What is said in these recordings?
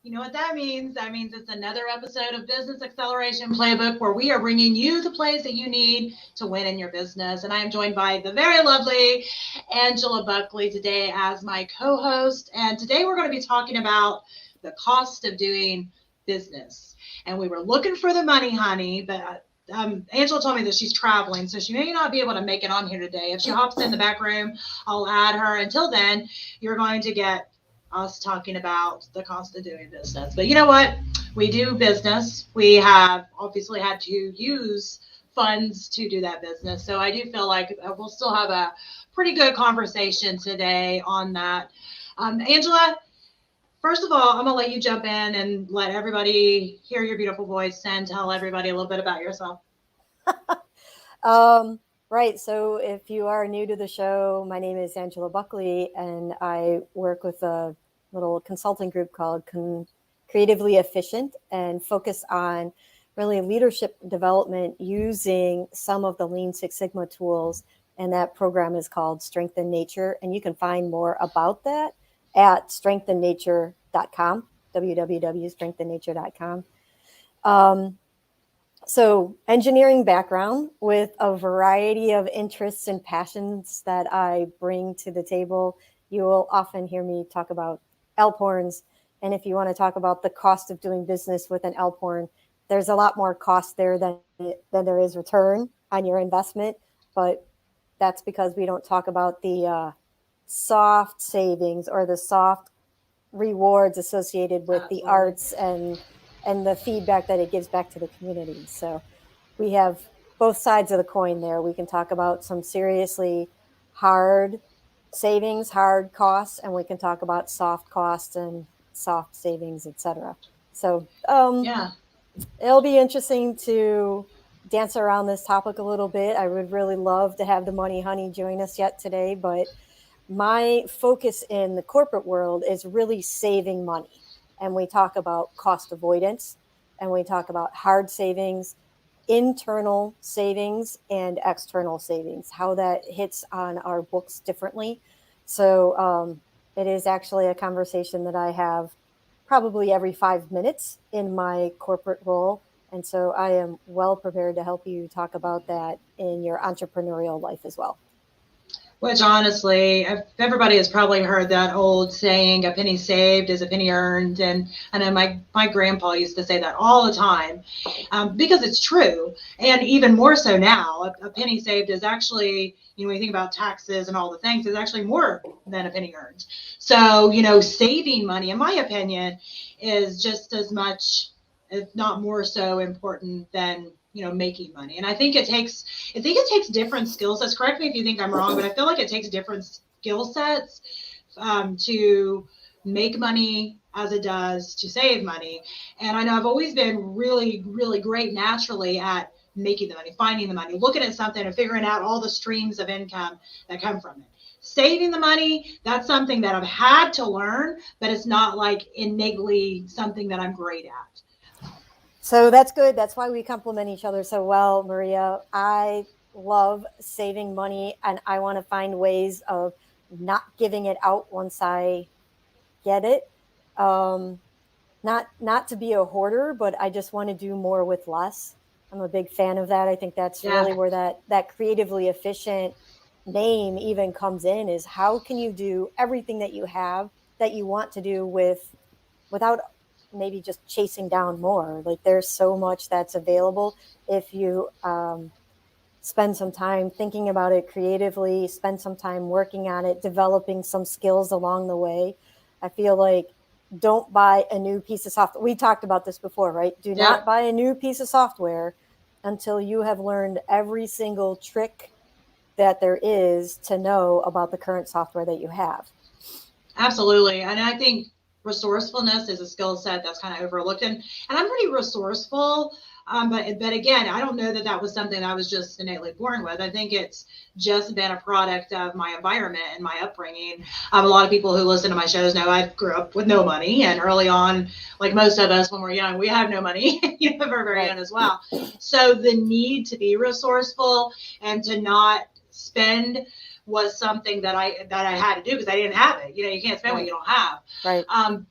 You know what that means? That means it's another episode of Business Acceleration Playbook where we are bringing you the plays that you need to win in your business. And I am joined by the very lovely Angela Buckley today as my co-host. And today we're going to be talking about the cost of doing business. And we were looking for the money, honey, but Angela told me that she's traveling, so she may not be able to make it on here today. If she hops in the back room, I'll add her. Until then, you're going to get us talking about the cost of doing business. But you know what? We do business. We have obviously had to use funds to do that business. So I do feel like we'll still have a pretty good conversation today on that. Angela, first of all, I'm going to let you jump in and let everybody hear your beautiful voice and tell everybody a little bit about yourself. Right. So if you are new to the show, my name is Angela Buckley, and I work with a little consulting group called Creatively Efficient and focus on really leadership development using some of the Lean Six Sigma tools. And that program is called Strength in Nature. And you can find more about that at strengthinnature.com, www.strengthinnature.com. So engineering background with a variety of interests and passions that I bring to the table. You will often hear me talk about Alphorns. And if you want to talk about the cost of doing business with an Alphorn, there's a lot more cost there than there is return on your investment. But that's because we don't talk about the soft savings or the soft rewards associated with the arts and the feedback that it gives back to the community. So we have both sides of the coin there. We can talk about some seriously hard savings, hard costs, and we can talk about soft costs and soft savings, etc. So it'll be interesting to dance around this topic a little bit. I would really love to have the Money Honey join us yet today, but my focus in the corporate world is really saving money. And we talk about cost avoidance, and we talk about hard savings, internal savings, and external savings, how that hits on our books differently. So it is actually a conversation that I have probably every 5 minutes in my corporate role. And so I am well prepared to help you talk about that in your entrepreneurial life as well. Which honestly, everybody has probably heard that old saying, a penny saved is a penny earned. And I know my grandpa used to say that all the time because it's true. And even more so now, a penny saved is actually, when you think about taxes and all the things, is actually more than a penny earned. So, saving money, in my opinion, is just as much, if not more so important than making money. And I think it takes different skill sets. Correct me if you think I'm wrong, but I feel like it takes different skill sets to make money as it does to save money. And I know I've always been really, really great naturally at making the money, finding the money, looking at something and figuring out all the streams of income that come from it. Saving the money, that's something that I've had to learn, but it's not like innately something that I'm great at. So that's good. That's why we complement each other so well, Maria. I love saving money, and I want to find ways of not giving it out once I get it. Not to be a hoarder, but I just want to do more with less. I'm a big fan of that. I think that's really where that creatively efficient name even comes in, is how can you do everything that you have that you want to do without maybe just chasing down more. Like, there's so much that's available if you spend some time thinking about it creatively, spend some time working on it, developing some skills along the way. I feel like don't buy a new piece of software. We talked about this before, right? Do not buy a new piece of software until you have learned every single trick that there is to know about the current software that you have. Absolutely. And I think resourcefulness is a skill set that's kind of overlooked, and I'm pretty resourceful, but again, I don't know that was something I was just innately born with. I think it's just been a product of my environment and my upbringing. A lot of people who listen to my shows know I grew up with no money, and early on, like most of us when we're young, we have no money. We're very young as well. So the need to be resourceful and to not spend was something that I had to do because I didn't have it. You know, you can't spend what you don't have. Right.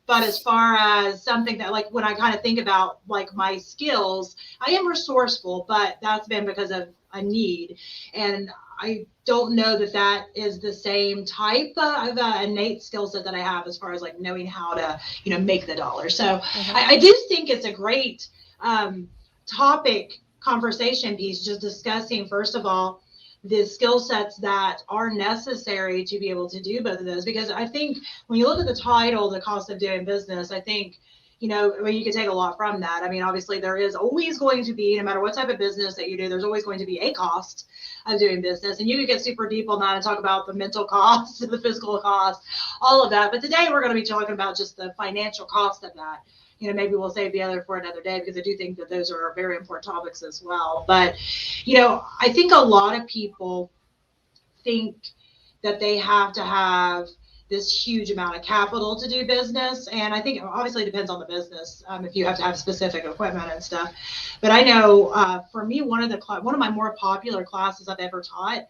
But as far as something that, like, when I kind of think about like my skills, I am resourceful, but that's been because of a need. And I don't know that is the same type of innate skill set that I have as far as like knowing how to, you know, make the dollar. So I do think it's a great topic conversation piece, just discussing, first of all, the skill sets that are necessary to be able to do both of those. Because I think when you look at the title, the cost of doing business, I think, you know, I mean, you can take a lot from that. I mean, obviously there is always going to be, no matter what type of business that you do, there's always going to be a cost of doing business. And you could get super deep on that and talk about the mental costs, the physical costs, all of that. But today we're going to be talking about just the financial cost of that. You know, maybe we'll save the other for another day, because I do think that those are very important topics as well. But, you know, I think a lot of people think that they have to have this huge amount of capital to do business. And I think obviously it depends on the business, if you have to have specific equipment and stuff. But I know for me, one of my more popular classes I've ever taught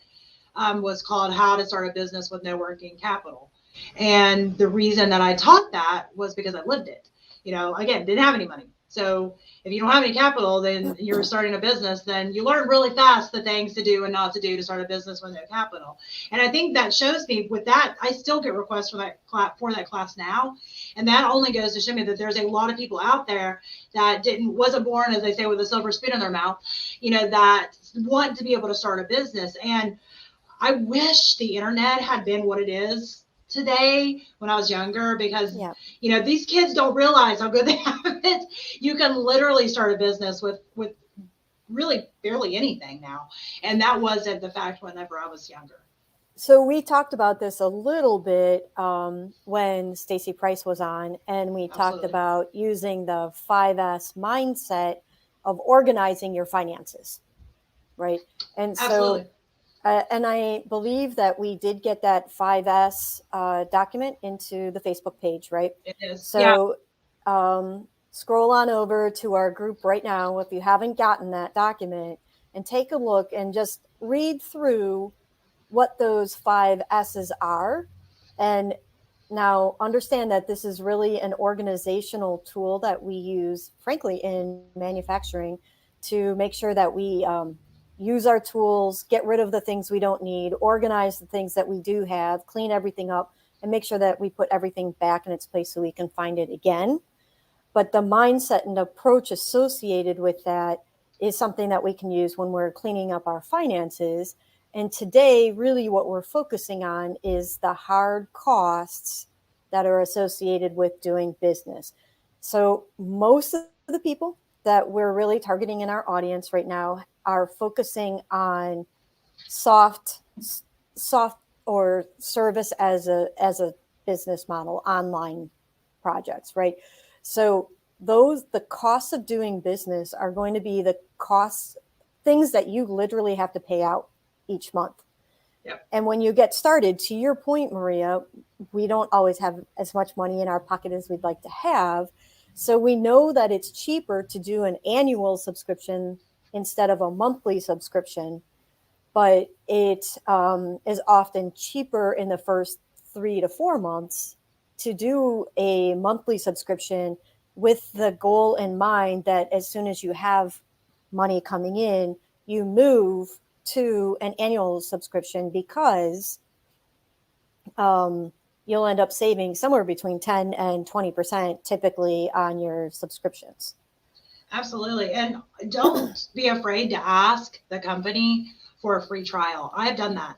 was called How to Start a Business with No Working Capital. And the reason that I taught that was because I lived it. You know, again, didn't have any money. So if you don't have any capital, then you're starting a business, then you learn really fast the things to do and not to do to start a business with no capital. And I think that shows me with that, I still get requests for that class now. And that only goes to show me that there's a lot of people out there that wasn't born, as they say, with a silver spoon in their mouth, you know, that want to be able to start a business. And I wish the internet had been what it is today when I was younger, because you know, these kids don't realize how good they have it. You can literally start a business with really barely anything now, and that wasn't the fact whenever I was younger. So we talked about this a little bit when Stacy Price was on, and we talked about using the 5S mindset of organizing your finances, right? And so and I believe that we did get that 5S document into the Facebook page, right? It is. So scroll on over to our group right now if you haven't gotten that document, and take a look and just read through what those 5 S's are. And now understand that this is really an organizational tool that we use, frankly, in manufacturing to make sure that we use our tools, get rid of the things we don't need, organize the things that we do have, clean everything up, and make sure that we put everything back in its place so we can find it again. But the mindset and approach associated with that is something that we can use when we're cleaning up our finances. And today, really what we're focusing on is the hard costs that are associated with doing business. So most of the people that we're really targeting in our audience right now are focusing on soft or service as a business model, online projects, right? So the costs of doing business are going to be the costs, things that you literally have to pay out each month. Yep. And when you get started, to your point, Maria, we don't always have as much money in our pocket as we'd like to have. So we know that it's cheaper to do an annual subscription instead of a monthly subscription, but it is often cheaper in the first 3 to 4 months to do a monthly subscription, with the goal in mind that as soon as you have money coming in, you move to an annual subscription, because you'll end up saving somewhere between 10 and 20% typically on your subscriptions. Absolutely. And don't be afraid to ask the company for a free trial. I've done that.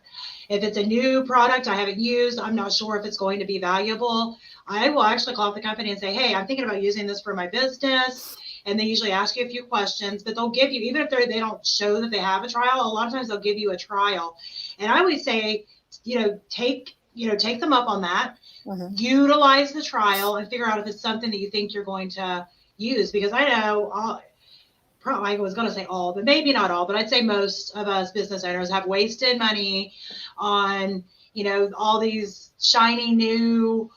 If it's a new product I haven't used, I'm not sure if it's going to be valuable, I will actually call up the company and say, hey, I'm thinking about using this for my business. And they usually ask you a few questions, but they'll give you, even if they don't show that they have a trial, a lot of times they'll give you a trial. And I always say, take them up on that, utilize the trial, and figure out if it's something that you think you're going to use. Because I know, I was going to say all, but maybe not all, but I'd say most of us business owners have wasted money on, all these shiny new,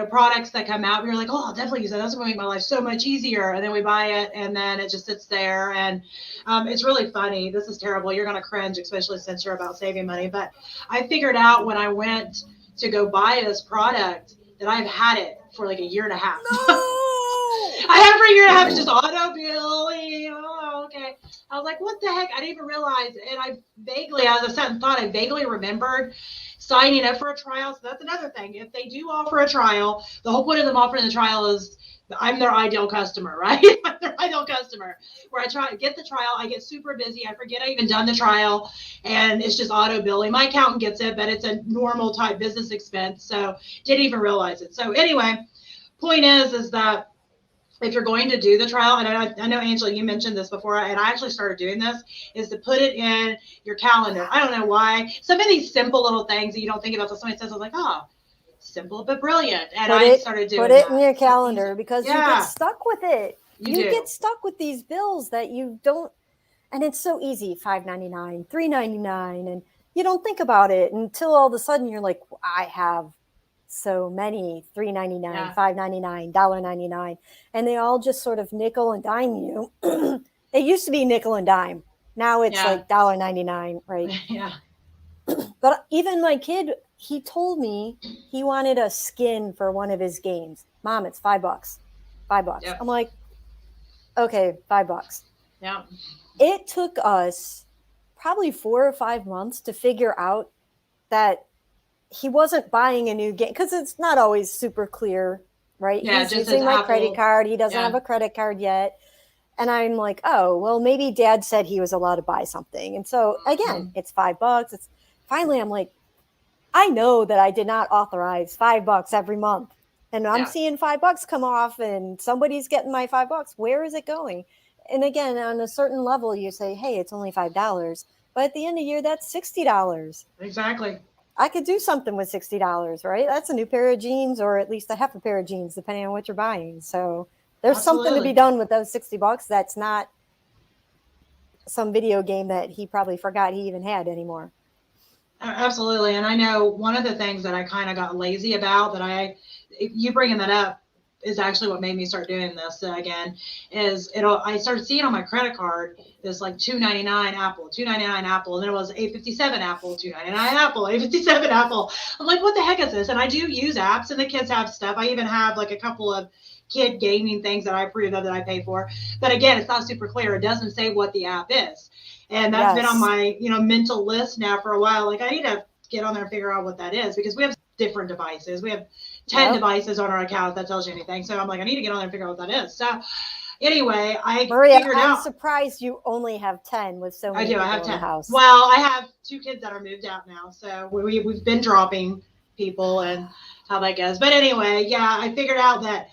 products that come out. We were like, oh, I'll definitely use that. That's going to make my life so much easier. And then we buy it, and then it just sits there. And it's really funny. This is terrible. You're going to cringe, especially since you're about saving money. But I figured out when I went to go buy this product that I've had it for like a year and a half. No! I had it for a year and a half. It's just auto billing. Oh, okay. I was like, what the heck? I didn't even realize. And I vaguely, as I sat and thought, I vaguely remembered signing up for a trial. So that's another thing. If they do offer a trial, the whole point of them offering the trial is I'm their ideal customer, right? I'm their ideal customer. Where I try to get the trial, I get super busy. I forget I even done the trial, and it's just auto billing. My accountant gets it, but it's a normal type business expense. So didn't even realize it. So anyway, point is that if you're going to do the trial, and I know, Angela, you mentioned this before, and I actually started doing this, is to put it in your calendar. I don't know why. Some of these simple little things that you don't think about till somebody says, I was like, oh, simple but brilliant. And I started doing that. Put it in your calendar because you get stuck with it. You get stuck with these bills that you don't, and it's so easy, $5.99, $3.99, and you don't think about it until all of a sudden you're like, I have so many, $3.99, $5.99, $1.99, and they all just sort of nickel and dime you. It used to be nickel and dime. Now it's like $1.99, right? Yeah. But even my kid, he told me he wanted a skin for one of his games. Mom, it's $5. $5. Yep. I'm like, okay, $5. Yeah. It took us probably 4 or 5 months to figure out that he wasn't buying a new game because it's not always super clear, right? Yeah, he's using my credit card. He doesn't have a credit card yet. And I'm like, oh, well, maybe Dad said he was allowed to buy something. And so again, it's $5. It's finally, I'm like, I know that I did not authorize $5 every month. And I'm seeing $5 come off and somebody's getting my $5. Where is it going? And again, on a certain level, you say, hey, it's only $5. But at the end of the year, that's $60. Exactly. I could do something with $60, right? That's a new pair of jeans, or at least a half a pair of jeans, depending on what you're buying. So there's something to be done with those $60. That's not some video game that he probably forgot he even had anymore. Absolutely. And I know one of the things that I kind of got lazy about that you bringing that up is actually what made me start doing this again, is I started seeing on my credit card this like $2.99 Apple, $2.99 Apple, and then it was $8.57 Apple, $2.99 Apple, $8.57 Apple. I'm like, what the heck is this? And I do use apps, and the kids have stuff. I even have like a couple of kid gaming things that I approve of that I pay for. But again, it's not super clear. It doesn't say what the app is. And that's been on my, mental list now for a while. Like I need to get on there and figure out what that is, because we have different devices. We have 10 devices on our account, if that tells you anything. So I'm like, I need to get on there and figure out what that is. So anyway, I'm surprised you only have 10 with so many people I have 10 in the house. Well, I have 2 kids that are moved out now. So we've been dropping people and how that goes. But anyway, I figured out that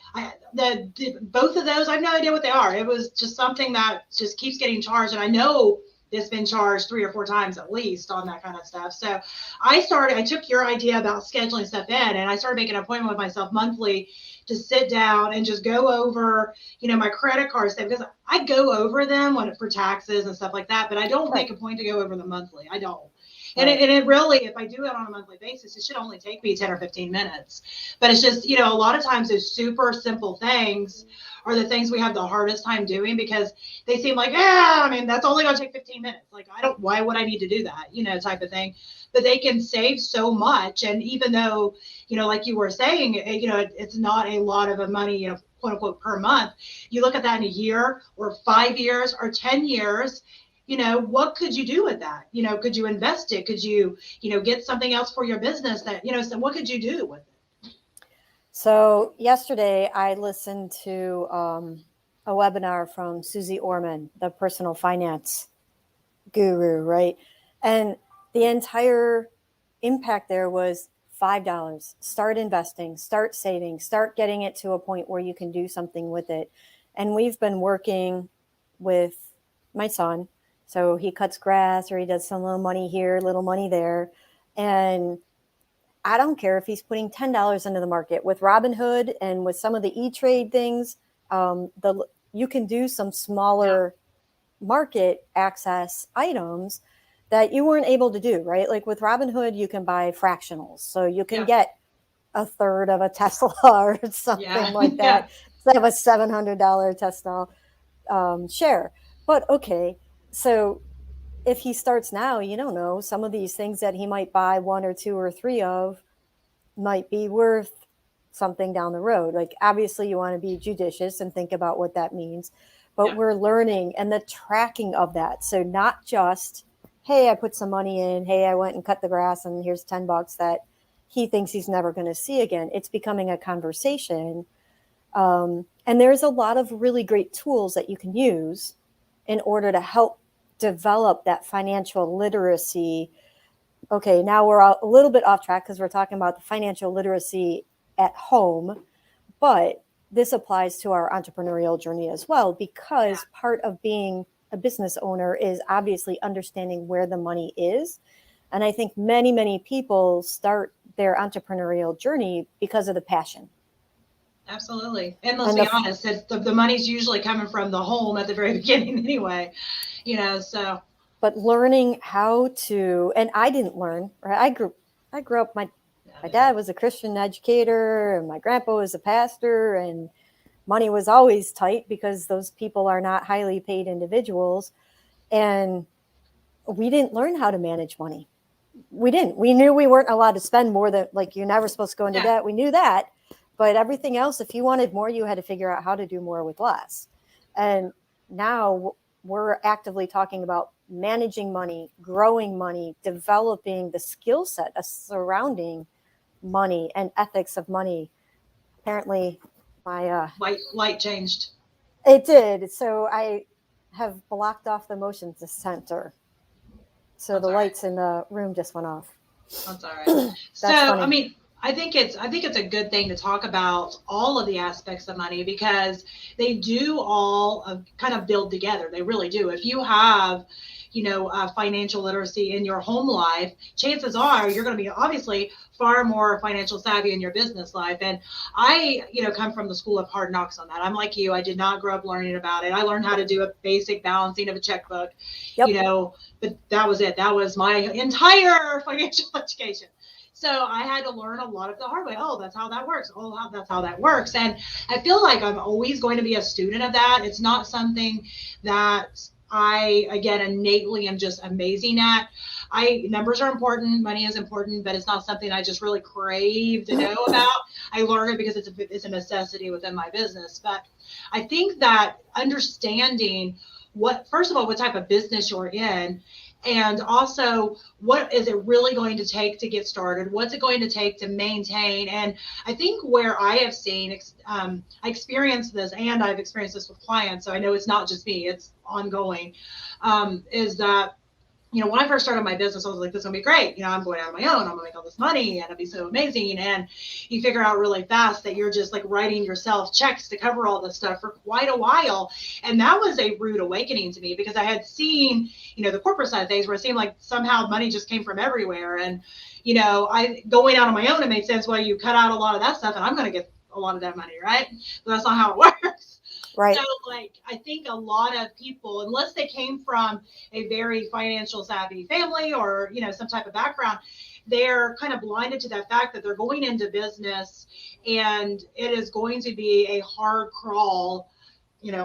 both of those, I have no idea what they are. It was just something that just keeps getting charged. And I know it's been charged 3 or 4 times at least on that kind of stuff. So I took your idea about scheduling stuff in, and I started making an appointment with myself monthly to sit down and just go over, my credit card stuff, because I go over them for taxes and stuff like that, but I don't make a point to go over them monthly. I don't. And it really, if I do it on a monthly basis, it should only take me 10 or 15 minutes. But it's just, a lot of times those super simple things are the things we have the hardest time doing, because they seem like, that's only going to take 15 minutes. Like, why would I need to do that, type of thing. But they can save so much. And even though, like you were saying, it's not a lot of money, quote unquote, per month. You look at that in a year or 5 years or 10 years, what could you do with that? Could you invest it? Could you, get something else for your business that, so what could you do with it? So yesterday I listened to a webinar from Susie Orman, the personal finance guru, right? And the entire impact there was $5. Start investing, start saving, start getting it to a point where you can do something with it. And we've been working with my son. So he cuts grass, or he does some little money here, little money there. And I don't care if he's putting $10 into the market with Robinhood and with some of the E-Trade things. You can do some smaller market access items that you weren't able to do, right? Like with Robinhood, you can buy fractionals. So you can get a third of a Tesla or something like Yeah. that instead of a $700 Tesla share. But okay, so if he starts now, you don't know, some of these things that he might buy one or two or three of might be worth something down the road. Like, obviously you want to be judicious and think about what that means, but Yeah. we're learning and the tracking of that. So not just, hey, I put some money in, hey, I went and cut the grass and here's $10 that he thinks he's never going to see again. It's becoming a conversation. And there's a lot of really great tools that you can use in order to help develop that financial literacy. Okay, now we're a little bit off track because we're talking about the financial literacy at home, but this applies to our entrepreneurial journey as well, because part of being a business owner is obviously understanding where the money is. And I think many, many people start their entrepreneurial journey because of the passion. Absolutely. And let's be honest, the money's usually coming from the home at the very beginning anyway, so. But learning how to, and I didn't learn, right? I grew up, my dad was a Christian educator and my grandpa was a pastor, and money was always tight because those people are not highly paid individuals. And we didn't learn how to manage money. We didn't. We knew we weren't allowed to spend more than, like, you're never supposed to go into debt. We knew that. But everything else, if you wanted more, you had to figure out how to do more with less. And now we're actively talking about managing money, growing money, developing the skill set surrounding money and ethics of money. Apparently, my light changed. It did. So I have blocked off the motion center. So the lights in the room just went off. That's all right. So, funny. I mean, I think it's a good thing to talk about all of the aspects of money, because they do all kind of build together. They really do. If you have, financial literacy in your home life, chances are you're going to be obviously far more financial savvy in your business life. And I, come from the school of hard knocks on that. I'm like you. I did not grow up learning about it. I learned how to do a basic balancing of a checkbook, but that was it. That was my entire financial education. So I had to learn a lot of the hard way. Oh, that's how that works. Oh, that's how that works. And I feel like I'm always going to be a student of that. It's not something that I, again, innately am just amazing at. Numbers are important, money is important, but it's not something I just really crave to know about. I learn it because it's a necessity within my business. But I think that understanding first of all, what type of business you're in, and also what is it really going to take to get started? What's it going to take to maintain? And I think where I have seen, I experienced this, and I've experienced this with clients, so I know it's not just me, it's ongoing, is that, when I first started my business, I was like, this is going to be great. I'm going out on my own. I'm going to make all this money and it'll be so amazing. And you figure out really fast that you're just like writing yourself checks to cover all this stuff for quite a while. And that was a rude awakening to me, because I had seen, the corporate side of things where it seemed like somehow money just came from everywhere. And, going out on my own, it made sense. Well, you cut out a lot of that stuff and I'm going to get a lot of that money, right? But that's not how it works. Right. So, I think a lot of people, unless they came from a very financial savvy family or, some type of background, they're kind of blinded to that fact that they're going into business and it is going to be a hard crawl,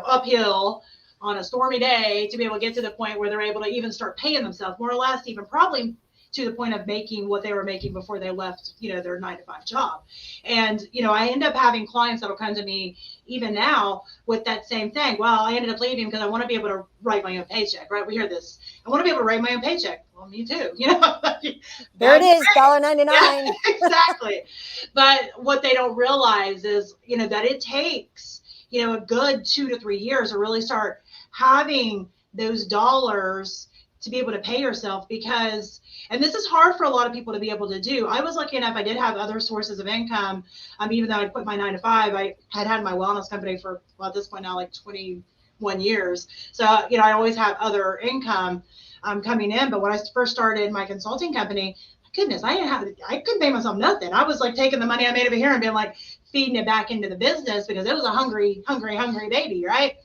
uphill on a stormy day to be able to get to the point where they're able to even start paying themselves, more or less, even probably to the point of making what they were making before they left, their 9-to-5 job. And, I end up having clients that'll come to me even now with that same thing. Well, I ended up leaving because I want to be able to write my own paycheck, right? We hear this. I want to be able to write my own paycheck. Well, me too. There it is, $1.99. Yeah, exactly. But what they don't realize is, that it takes, a good 2 to 3 years to really start having those dollars to be able to pay yourself, because, and this is hard for a lot of people to be able to do. I was lucky enough, I did have other sources of income. Even though I quit my 9-to-5, I had my wellness company for, well, at this point now, like 21 years. So, I always had other income coming in. But when I first started my consulting company, goodness, I couldn't pay myself nothing. I was like taking the money I made over here and being like feeding it back into the business, because it was a hungry baby, right?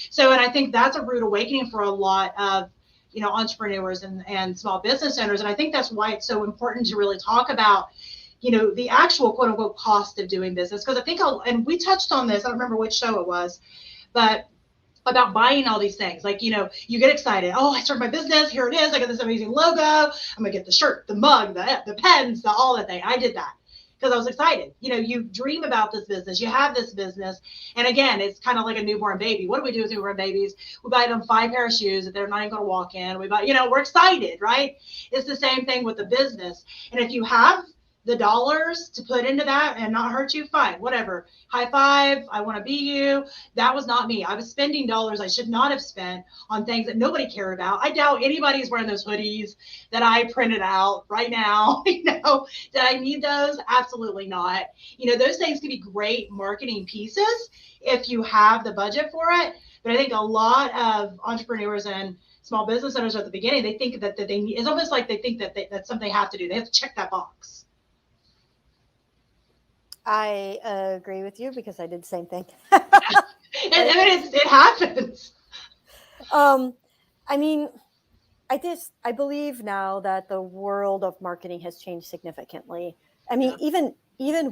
So, and I think that's a rude awakening for a lot of entrepreneurs and small business owners. And I think that's why it's so important to really talk about, the actual quote unquote cost of doing business. Because I think, and we touched on this, I don't remember which show it was, but about buying all these things. Like, you get excited. Oh, I started my business. Here it is. I got this amazing logo. I'm going to get the shirt, the mug, the pens, all that thing. I did that because I was excited. You dream about this business. You have this business. And again, it's kind of like a newborn baby. What do we do with newborn babies? We buy them 5 pair of shoes that they're not even going to walk in. We buy, we're excited, right? It's the same thing with the business. And if you have the dollars to put into that and not hurt you, fine, whatever. High five. I want to be you. That was not me. I was spending dollars I should not have spent on things that nobody cared about. I doubt anybody's wearing those hoodies that I printed out right now. Did I need those? Absolutely not. Those things can be great marketing pieces if you have the budget for it. But I think a lot of entrepreneurs and small business owners at the beginning, they think that they need, it's almost like they think that that's something they have to do. They have to check that box. I agree with you because I did the same thing. It happens. I believe now that the world of marketing has changed significantly. Even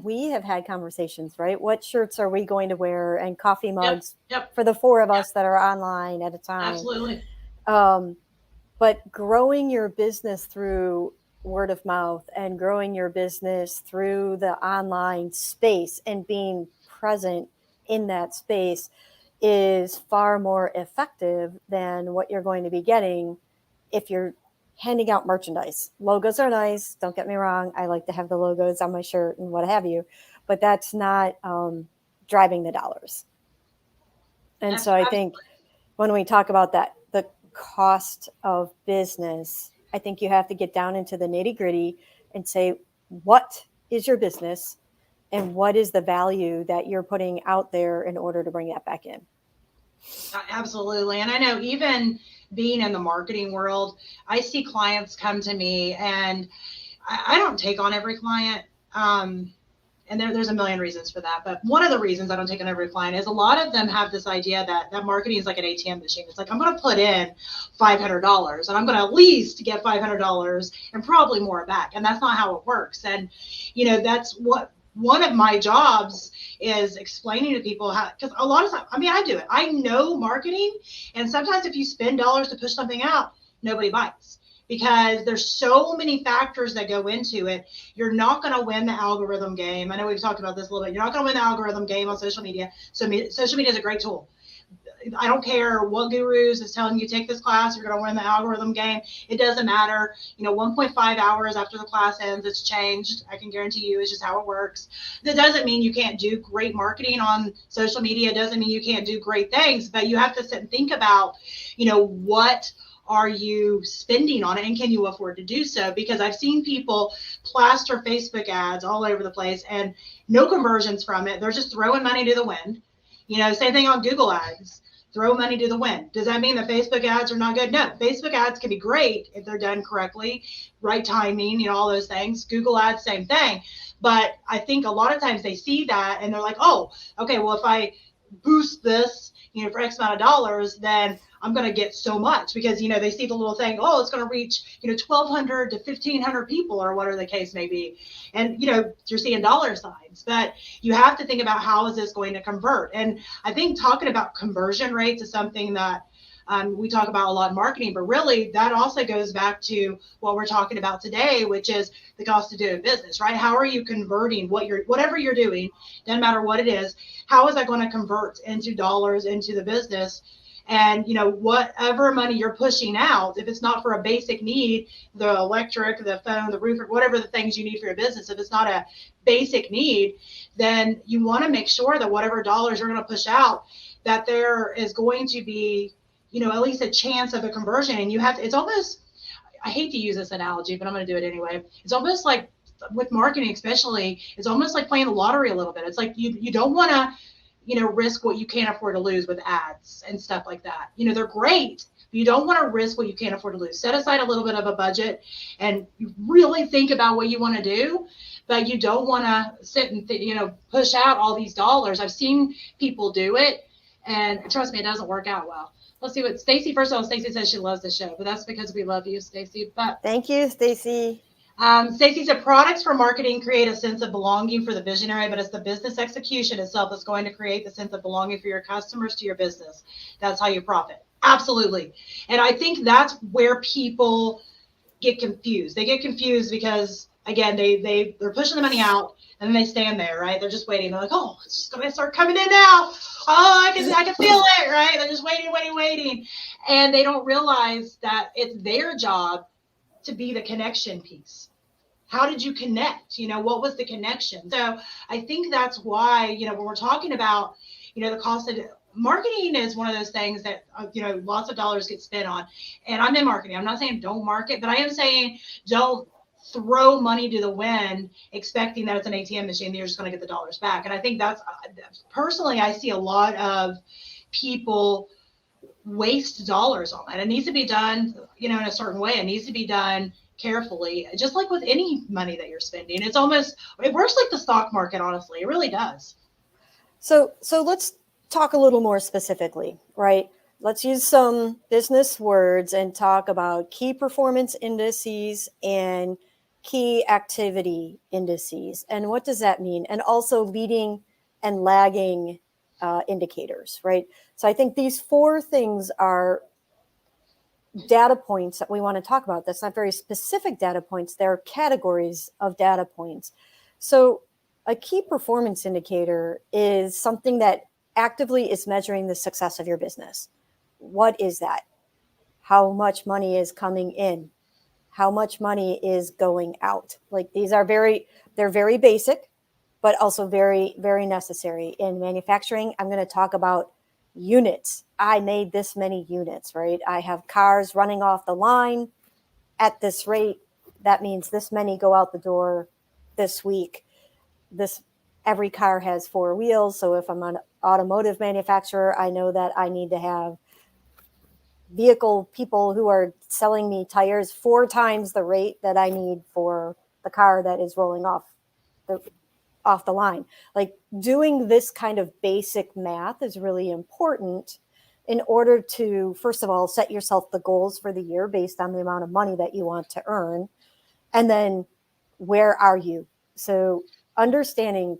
we have had conversations, right? What shirts are we going to wear, and coffee mugs for the 4 of us that are online at a time. Absolutely. But growing your business through word of mouth and growing your business through the online space and being present in that space is far more effective than what you're going to be getting if you're handing out merchandise. Logos are nice. Don't get me wrong. I like to have the logos on my shirt and what have you, but that's not driving the dollars. And so I think when we talk about that, the cost of business, I think you have to get down into the nitty gritty and say, what is your business and what is the value that you're putting out there in order to bring that back in? Absolutely. And I know even being in the marketing world, I see clients come to me, and I don't take on every client. And there's a million reasons for that. But one of the reasons I don't take on every client is a lot of them have this idea that marketing is like an ATM machine. It's like, I'm going to put in $500 and I'm going to at least get $500 and probably more back. And that's not how it works. And, that's what one of my jobs is, explaining to people how, because a lot of times, I do it. I know marketing. And sometimes if you spend dollars to push something out, nobody bites. Because there's so many factors that go into it. You're not going to win the algorithm game. I know we've talked about this a little bit. You're not going to win the algorithm game on social media. So social media is a great tool. I don't care what gurus is telling you, take this class, you're going to win the algorithm game. It doesn't matter. 1.5 hours after the class ends, it's changed. I can guarantee you it's just how it works. That doesn't mean you can't do great marketing on social media. It doesn't mean you can't do great things, but you have to sit and think about, what are you spending on it, and can you afford to do so? Because I've seen people plaster Facebook ads all over the place and no conversions from it. They're just throwing money to the wind. Same thing on Google ads, throw money to the wind. Does that mean that Facebook ads are not good? No, Facebook ads can be great if they're done correctly, right timing, all those things. Google ads, same thing. But I think a lot of times they see that and they're like, oh, okay, well, if I boost this, for X amount of dollars, then I'm going to get so much, because, they see the little thing, oh, it's going to reach, 1,200 to 1,500 people, or whatever the case may be. And, you're seeing dollar signs, but you have to think about, how is this going to convert? And I think talking about conversion rates is something that we talk about a lot in marketing, but really that also goes back to what we're talking about today, which is the cost of doing business, right? How are you converting whatever you're doing, doesn't matter what it is, how is that going to convert into dollars into the business? And, whatever money you're pushing out, if it's not for a basic need, the electric, the phone, the roof, whatever the things you need for your business, if it's not a basic need, then you want to make sure that whatever dollars you're going to push out, that there is going to be, at least a chance of a conversion. And it's almost, I hate to use this analogy, but I'm going to do it anyway. It's almost like, with marketing especially, it's almost like playing the lottery a little bit. It's like you don't want to, risk what you can't afford to lose with ads and stuff like that. They're great, but you don't want to risk what you can't afford to lose. Set aside a little bit of a budget and you really think about what you want to do, but you don't want to sit and, push out all these dollars. I've seen people do it, and trust me, it doesn't work out well. Let's see what Stacy, first of all, Stacy says she loves the show, but that's because we love you, Stacy. But thank you, Stacy. Stacey said products for marketing create a sense of belonging for the visionary, but it's the business execution itself that's going to create the sense of belonging for your customers to your business. That's how you profit. Absolutely. And I think that's where people get confused. They get confused because, again, they're pushing the money out and then they stand there, right? They're just waiting. They're like, oh, it's just going to start coming in now. Oh, I can feel it, right? They're just waiting. And they don't realize that it's their job to be the connection piece. How did you connect? What was the connection? So I think that's why, when we're talking about, the cost of marketing is one of those things that, lots of dollars get spent on. And I'm in marketing. I'm not saying don't market, but I am saying don't throw money to the wind expecting that it's an ATM machine that you're just going to get the dollars back. And I think that's, personally, I see a lot of people waste dollars on that. It needs to be done, in a certain way. It needs to be done carefully, just like with any money that you're spending. It works like the stock market, honestly. It really does. So let's talk a little more specifically, right? Let's use some business words and talk about key performance indices and key activity indices. And what does that mean? And also leading and lagging indicators, right? So I think these 4 things are data points that we want to talk about. That's not very specific data points. They're categories of data points. So a key performance indicator is something that actively is measuring the success of your business. What is that? How much money is coming in? How much money is going out? Like, these are they're very basic, but also very, very necessary. In manufacturing, I'm going to talk about units. I made this many units, right? I have cars running off the line at this rate. That means this many go out the door this week. Every car has 4 wheels. So if I'm an automotive manufacturer, I know that I need to have vehicle people who are selling me tires 4 times the rate that I need for the car that is rolling off the line. Like, doing this kind of basic math is really important in order to, first of all, set yourself the goals for the year based on the amount of money that you want to earn. And then, where are you? So understanding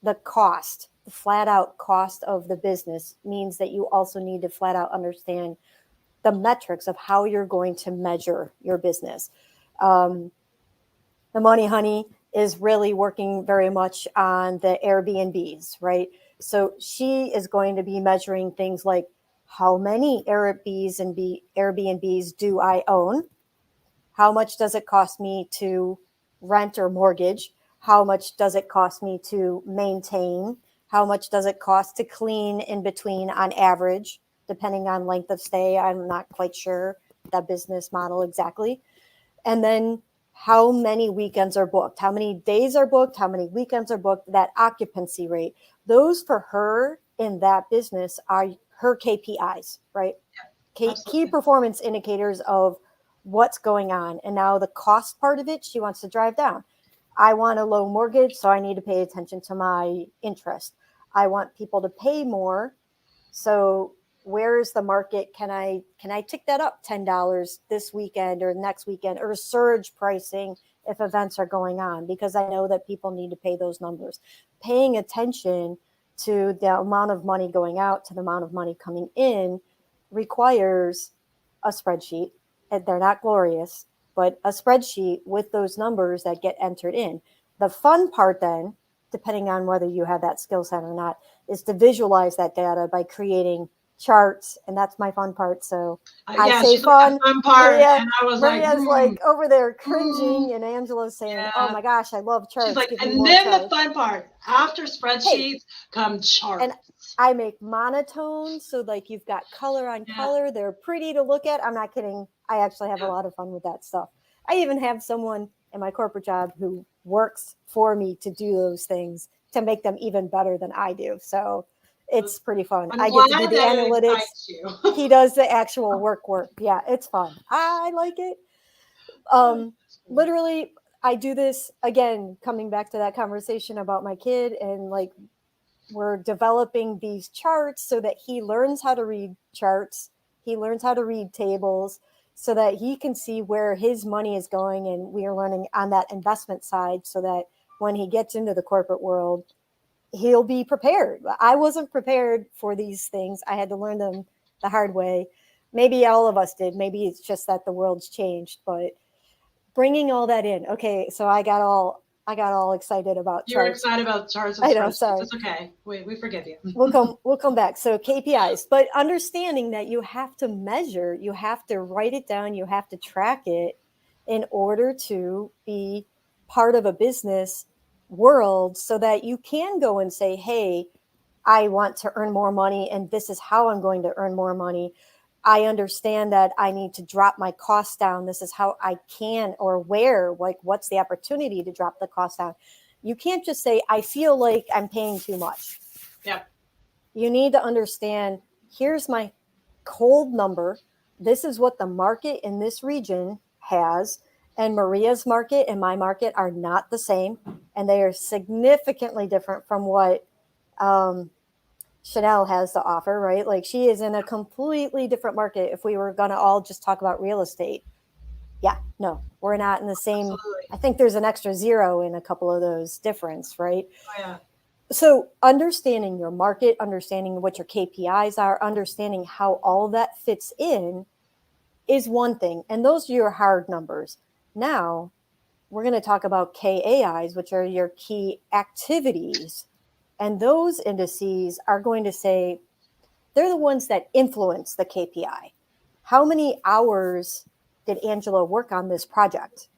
the cost, the flat out cost of the business, means that you also need to flat out understand the metrics of how you're going to measure your business. The Money Honey is really working very much on the Airbnbs, right? So she is going to be measuring things like, how many Airbnbs do I own? How much does it cost me to rent or mortgage? How much does it cost me to maintain? How much does it cost to clean in between on average, depending on length of stay? I'm not quite sure that business model exactly. And then, how many weekends are booked? How many days are booked? How many weekends are booked? That occupancy rate. Those for her in that business are her KPIs, right? Yeah, key performance indicators of what's going on. And now the cost part of it, she wants to drive down. I want a low mortgage, so I need to pay attention to my interest. I want people to pay more. So where is the market? Can I tick that up $10 this weekend or next weekend, or surge pricing if events are going on? Because I know that people need to pay those numbers. Paying attention to the amount of money going out to the amount of money coming in requires a spreadsheet. And they're not glorious, but a spreadsheet with those numbers that get entered in. The fun part then, depending on whether you have that skill set or not, is to visualize that data by creating charts, and that's my fun part. So I say fun part, Maria, and I was Maria's like over there cringing, and Angela's saying, "Oh my gosh, I love charts." She's like, and then charts. The fun part after spreadsheets come charts. And I make monotones, so like you've got color on color. They're pretty to look at. I'm not kidding. I actually have a lot of fun with that stuff. I even have someone in my corporate job who works for me to do those things to make them even better than I do. So it's pretty fun. I get to do the analytics. He does the actual work. Yeah, it's fun. I like it. Literally, I do this, again, coming back to that conversation about my kid, and like, we're developing these charts so that he learns how to read charts. He learns how to read tables so that he can see where his money is going. And we are learning on that investment side so that when he gets into the corporate world, he'll be prepared. I wasn't prepared for these things. I had to learn them the hard way. Maybe all of us did. Maybe it's just that the world's changed, but bringing all that in. Okay. So I got all excited about You're charts. excited about charts and I know, spreadsheets. sorry. It's okay. We forgive you. We'll come back. So KPIs, but understanding that you have to measure, you have to write it down, you have to track it in order to be part of a business world so that you can go and say, hey, I want to earn more money and this is how I'm going to earn more money. I understand that I need to drop my costs down. This is how I can, or where, like what's the opportunity to drop the cost down. You can't just say, I feel like I'm paying too much. Yep. You need to understand, here's my cold number. This is what the market in this region has. And Maria's market and my market are not the same. And they are significantly different from what Chanel has to offer, right? Like she is in a completely different market. If we were going to all just talk about real estate. Yeah, no, we're not in the same. Absolutely. I think there's an extra zero in a couple of those difference, right? Oh, yeah. So understanding your market, understanding what your KPIs are, understanding how all of that fits in is one thing. And those are your hard numbers. Now we're going to talk about KAIs, which are your key activities. And those indices are going to say, they're the ones that influence the KPI. How many hours did Angela work on this project?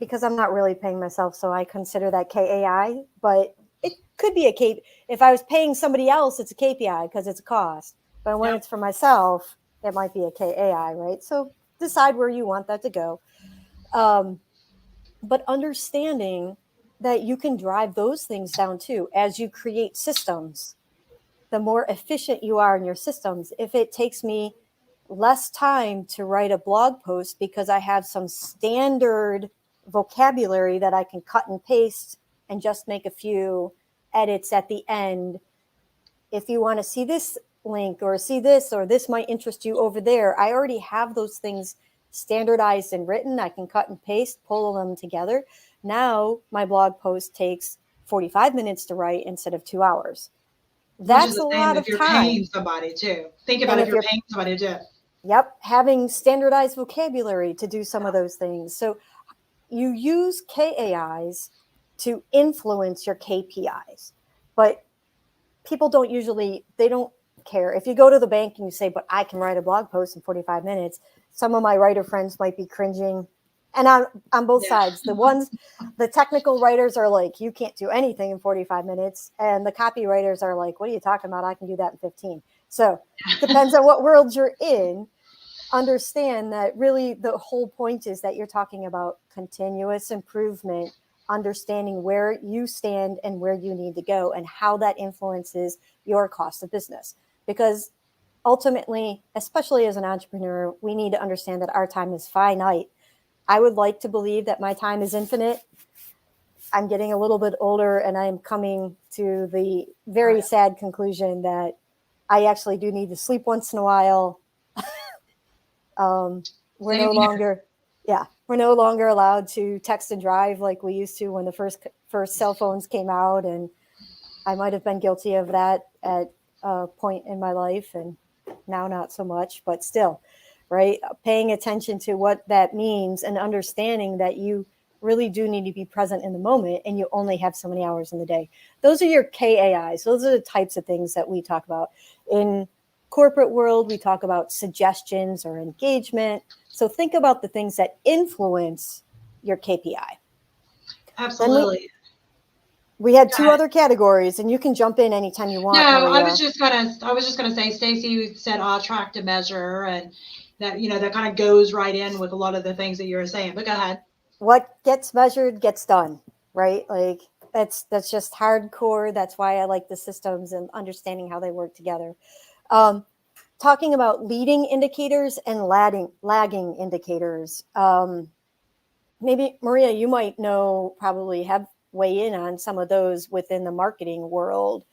Because I'm not really paying myself, so I consider that KAI, but it could be a K. If I was paying somebody else, it's a KPI because it's a cost. But when it's for myself, it might be a KAI, right? So decide where you want that to go. But understanding that you can drive those things down too as you create systems. The more efficient you are in your systems, if it takes me less time to write a blog post because I have some standard vocabulary that I can cut and paste and just make a few edits at the end. If you want to see this link or see this, or this might interest you over there, I already have those things standardized and written. I can cut and paste, pull them together. Now my blog post takes 45 minutes to write instead of 2 hours. That's a lot of time. If you're paying somebody too. Think about if you're paying somebody to do it. Yep. Having standardized vocabulary to do some of those things. So you use KAIs to influence your KPIs, but people don't care. If you go to the bank and you say, but I can write a blog post in 45 minutes, some of my writer friends might be cringing. And on both sides, the technical writers are like, you can't do anything in 45 minutes. And the copywriters are like, what are you talking about? I can do that in 15. So it depends on what world you're in. Understand that really the whole point is that you're talking about continuous improvement, understanding where you stand and where you need to go and how that influences your cost of business. Because ultimately, especially as an entrepreneur, we need to understand that our time is finite. I would like to believe that my time is infinite. I'm getting a little bit older and I'm coming to the very sad conclusion that I actually do need to sleep once in a while. We're no longer allowed to text and drive like we used to when the first cell phones came out. And I might have been guilty of that at a point in my life, and now not so much, but still, right? Paying attention to what that means and understanding that you really do need to be present in the moment and you only have so many hours in the day. Those are your KAIs. Those are the types of things that we talk about. In corporate world, we talk about suggestions or engagement. So think about the things that influence your KPI. Absolutely. We had two other categories, and you can jump in anytime you want. No, Maria. I was just gonna say, Stacy said track to measure, and that that kind of goes right in with a lot of the things that you were saying. But go ahead. What gets measured gets done, right? Like that's just hardcore. That's why I like the systems and understanding how they work together. Talking about leading indicators and lagging indicators. Maybe Maria, you might probably have weigh in on some of those within the marketing world.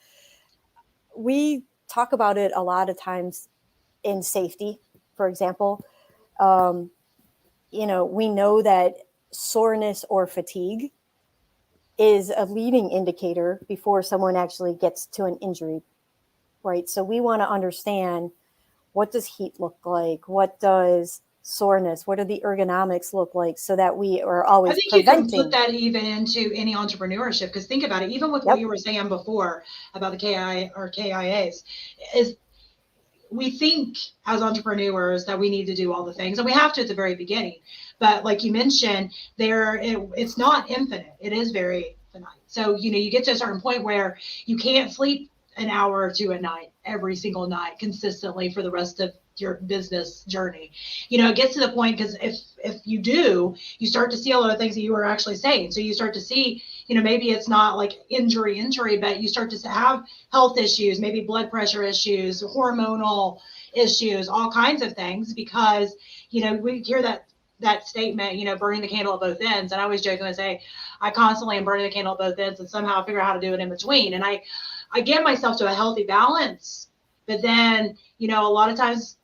We talk about it a lot of times in safety, for example. We know that soreness or fatigue is a leading indicator before someone actually gets to an injury, right? So we want to understand, what does heat look like? What does soreness, what do the ergonomics look like, so that we are always I think preventing. you can put that even into any entrepreneurship, because think about it, even with what you were saying before about the KI or KIAs, is we think as entrepreneurs that we need to do all the things, and we have to at the very beginning. But like you mentioned, it's not infinite. It is very finite. So, you get to a certain point where you can't sleep an hour or two a night, every single night, consistently for the rest of your business journey. It gets to the point, because if you do, you start to see a lot of things that you were actually saying. So you start to see, maybe it's not like injury, but you start to have health issues, maybe blood pressure issues, hormonal issues, all kinds of things, because, we hear that statement, burning the candle at both ends. And I always jokingly say, I constantly am burning the candle at both ends and somehow figure out how to do it in between. And I get myself to a healthy balance. But then, a lot of times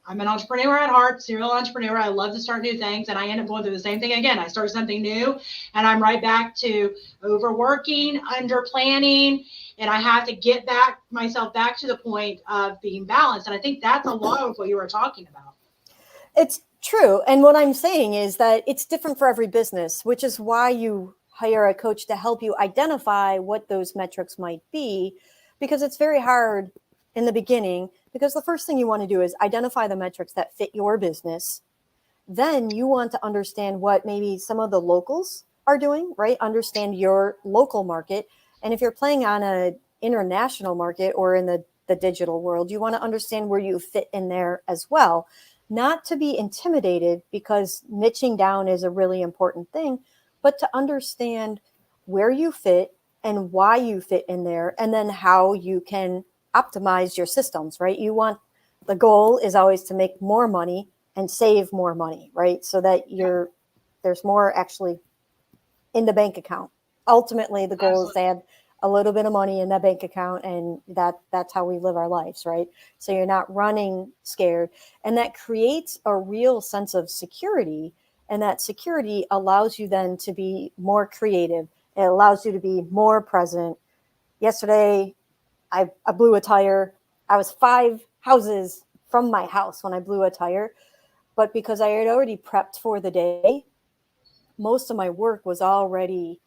I'm an entrepreneur at heart, serial entrepreneur. I love to start new things, and I end up going through the same thing again. I start something new and I'm right back to overworking, under planning, and I have to get myself back to the point of being balanced. And I think that's a lot of what you were talking about. It's true. And what I'm saying is that it's different for every business, which is why you hire a coach to help you identify what those metrics might be, because it's very hard in the beginning, because the first thing you want to do is identify the metrics that fit your business. Then you want to understand what maybe some of the locals are doing, right? Understand your local market. And if you're playing on an international market or in the digital world, you want to understand where you fit in there as well. Not to be intimidated, because niching down is a really important thing, but to understand where you fit and why you fit in there, and then how you can optimize your systems, right? The goal is always to make more money and save more money, right? So that there's more actually in the bank account. Ultimately, the goal is to have a little bit of money in that bank account, and that's how we live our lives, right? So you're not running scared, and that creates a real sense of security, and that security allows you then to be more creative. It allows you to be more present. Yesterday, I blew a tire. I was 5 houses from my house when I blew a tire, but because I had already prepped for the day, most of my work was already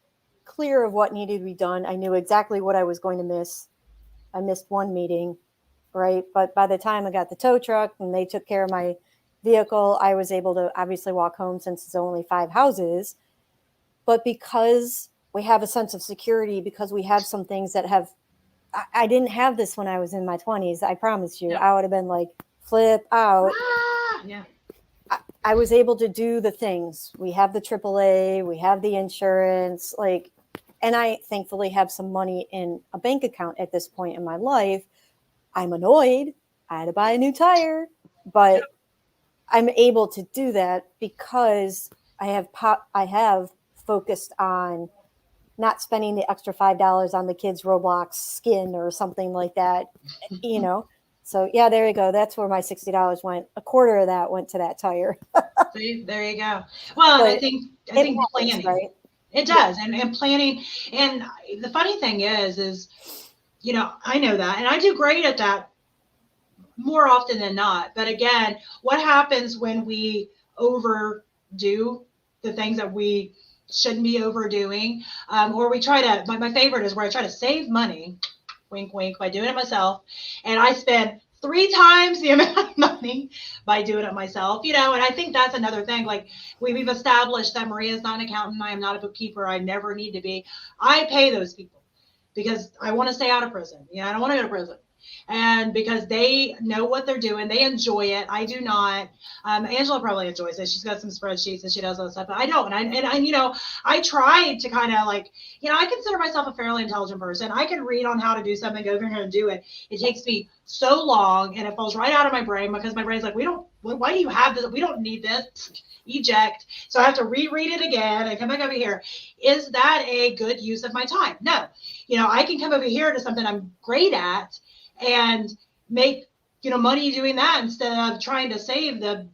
clear of what needed to be done. I knew exactly what I was going to miss. I missed one meeting, right? But by the time I got the tow truck and they took care of my vehicle, I was able to obviously walk home, since it's only 5 houses. But because we have a sense of security, because we have some things that I didn't have this when I was in my 20s. I promise you, I would have been like, flip out. Yeah. I was able to do the things. We have the AAA, we have the insurance, and I thankfully have some money in a bank account at this point in my life. I'm annoyed. I had to buy a new tire, but I'm able to do that because I have focused on not spending the extra $5 on the kids' Roblox skin or something like that, So yeah, there you go. That's where my $60 went. A quarter of that went to that tire. See, there you go. Well, but I think planning, right? It does, and planning. And the funny thing is, I know that, and I do great at that more often than not. But again, what happens when we overdo the things that we shouldn't be overdoing, or we try to, my favorite is where I try to save money, wink, wink, by doing it myself. And I spend 3 times the amount of money by doing it myself, and I think that's another thing. Like we've established that Maria is not an accountant. I am not a bookkeeper. I never need to be. I pay those people because I want to stay out of prison. I don't want to go to prison. And because they know what they're doing, they enjoy it. I do not. Angela probably enjoys it. She's got some spreadsheets and she does all that stuff, but I don't. And I try to kind of I consider myself a fairly intelligent person. I can read on how to do something, go over here and do it. It takes me so long, and it falls right out of my brain because my brain's like, why do you have this? We don't need this. Eject. So I have to reread it again and come back over here. Is that a good use of my time? No. I can come over here to something I'm great at and make money doing that instead of trying to save the,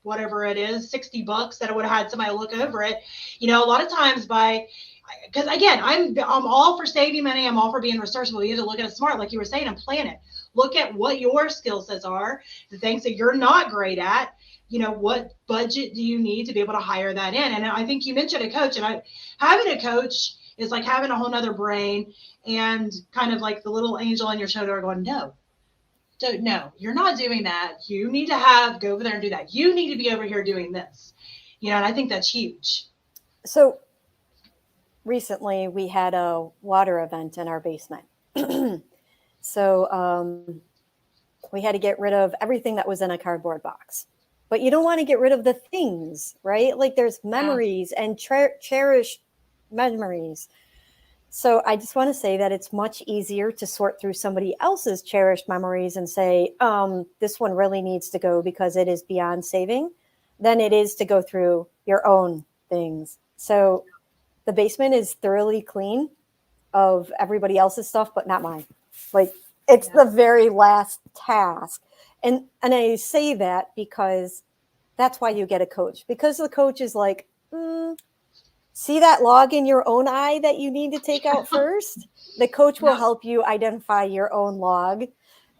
whatever it is, $60 that I would have had somebody look over it. A lot of times because again, I'm all for saving money. I'm all for being resourceful. You have to look at it smart, like you were saying, and plan it. Look at what your skill sets are, the things that you're not great at. What budget do you need to be able to hire that in? And I think you mentioned a coach, and having a coach is like having a whole nother brain and kind of like the little angel on your shoulder going, no, you're not doing that. You need to go over there and do that. You need to be over here doing this, and I think that's huge. So recently we had a water event in our basement. So we had to get rid of everything that was in a cardboard box. But you don't want to get rid of the things, right? Like there's memories and cherished memories. So I just want to say that it's much easier to sort through somebody else's cherished memories and say, this one really needs to go because it is beyond saving, than it is to go through your own things. So the basement is thoroughly clean of everybody else's stuff, but not mine. Like it's the very last task. And I say that because that's why you get a coach, because the coach is like, see that log in your own eye that you need to take out first? The coach will help you identify your own log.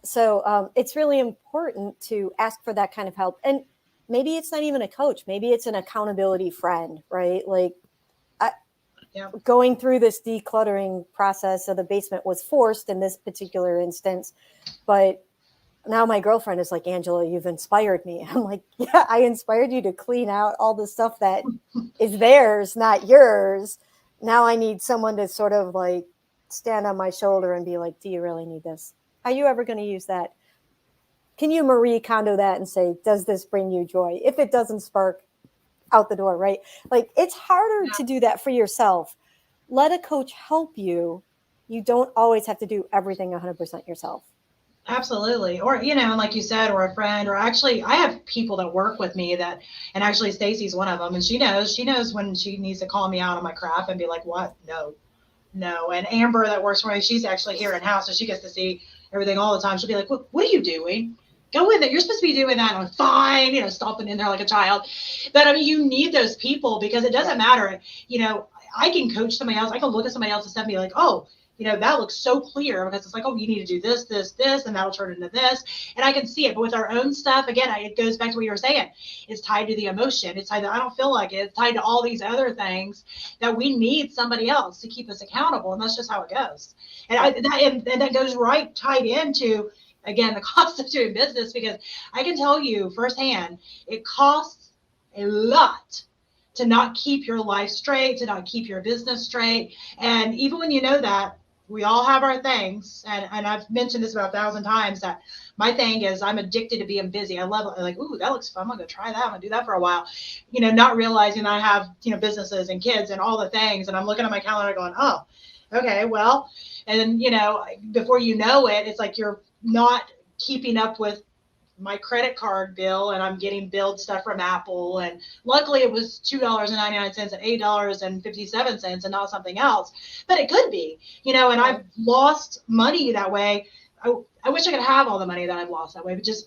So it's really important to ask for that kind of help. And maybe it's not even a coach. Maybe it's an accountability friend, right? Like going through this decluttering process of the basement was forced in this particular instance. But now my girlfriend is like, Angela, you've inspired me. I'm like, yeah, I inspired you to clean out all the stuff that is theirs, not yours. Now I need someone to sort of like stand on my shoulder and be like, do you really need this? Are you ever going to use that? Can you Marie Kondo that and say, does this bring you joy? If it doesn't, spark out the door, right? Like it's harder to do that for yourself. Let a coach help you. You don't always have to do everything 100% yourself. Absolutely. Or, like you said, or a friend, or actually I have people that work with me and actually Stacy's one of them, and she knows when she needs to call me out on my crap and be like, what? No. And Amber that works for me, she's actually here in house, so she gets to see everything all the time. She'll be like, what are you doing? Go in there. You're supposed to be doing that. And I'm fine, stomping in there like a child. But you need those people because it doesn't matter. I can coach somebody else. I can look at somebody else's stuff and be like, oh, that looks so clear because it's like, oh, you need to do this, this, this, and that'll turn into this. And I can see it. But with our own stuff, again, it goes back to what you were saying. It's tied to the emotion. It's tied to, I don't feel like it. It's tied to all these other things that we need somebody else to keep us accountable. And that's just how it goes. And that goes right tied into, again, the cost of doing business, because I can tell you firsthand, it costs a lot to not keep your life straight, to not keep your business straight. And even when you know that, we all have our things. And I've mentioned this about 1,000 times that my thing is I'm addicted to being busy. I love it. Like, ooh, that looks fun. I'm going to try that. I'm going to do that for a while. Not realizing I have, businesses and kids and all the things. And I'm looking at my calendar going, oh, okay, well, and then, before you know it, it's like you're not keeping up with my credit card bill, and I'm getting billed stuff from Apple. And luckily it was $2.99 and $8.57 and not something else, but it could be, and I've lost money that way. I wish I could have all the money that I've lost that way, but just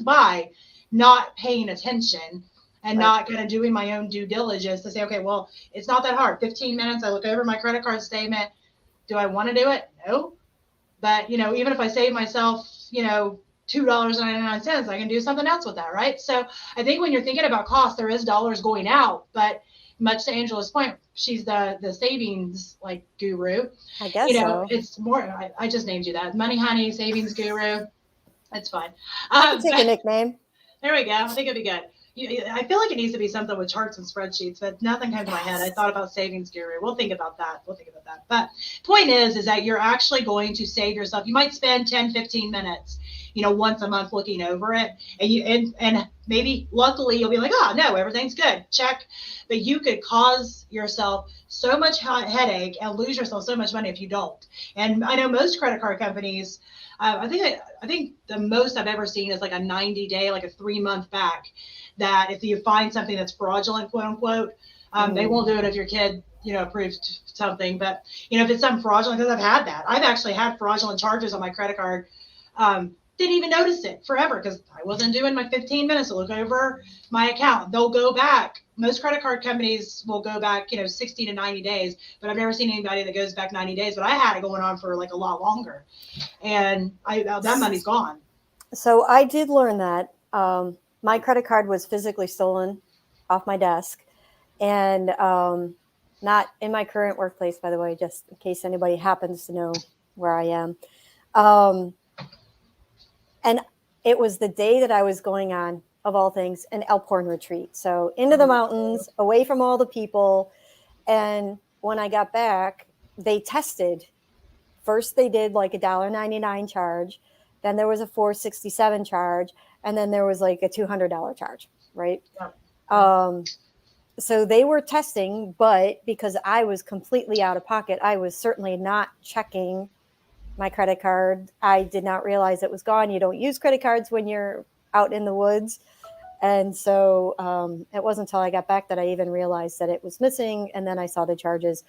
by not paying attention and not kind of doing my own due diligence to say, okay, well, it's not that hard. 15 minutes. I look over my credit card statement. Do I want to do it? No. But, even if I save myself, $2.99, I can do something else with that, right? So I think when you're thinking about cost, there is dollars going out, but much to Angela's point, she's the savings like guru. I guess so. It's more, I just named you that. Money Honey, savings guru. That's fine. Take a nickname. There we go. I think it'd be good. I feel like it needs to be something with charts and spreadsheets, but nothing came to my head. I thought about savings guru. We'll think about that. But point is that you're actually going to save yourself. You might spend 10, 15 minutes, once a month looking over it. And maybe luckily you'll be like, oh, no, everything's good. Check. But you could cause yourself so much headache and lose yourself so much money if you don't. And I know most credit card companies, I think the most I've ever seen is like a 90-day, like a 3-month back, that if you find something that's fraudulent, quote unquote, they won't do it if your kid, approved something. But, if it's something fraudulent, because I've had that. I've actually had fraudulent charges on my credit card didn't even notice it forever because I wasn't doing my 15 minutes to look over my account. They'll go back. Most credit card companies will go back, 60 to 90 days, but I've never seen anybody that goes back 90 days. But I had it going on for like a lot longer, and that money's gone. So I did learn that. My credit card was physically stolen off my desk, and not in my current workplace, by the way, just in case anybody happens to know where I am. And it was the day that I was going on, of all things, an Elkhorn retreat. So into the mountains, away from all the people. And when I got back, they tested. First, they did like $1.99 charge. Then there was a $4.67 charge. And then there was like a $200 charge, right? Yeah. So they were testing, but because I was completely out of pocket, I was certainly not checking my credit card. I did not realize it was gone. You don't use credit cards when you're out in the woods. And so it wasn't until I got back that I even realized that it was missing. And then I saw the charges.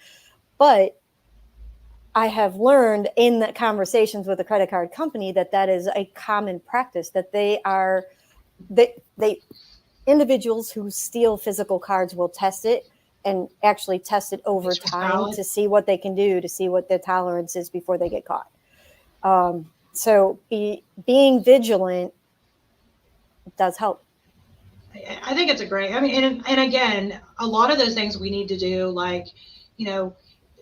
But I have learned in the conversations with the credit card company that is a common practice, that they individuals who steal physical cards will test it and actually test it over time to see what they can do, to see what their tolerance is before they get caught. So being vigilant does help. I think it's and again, a lot of those things we need to do, like,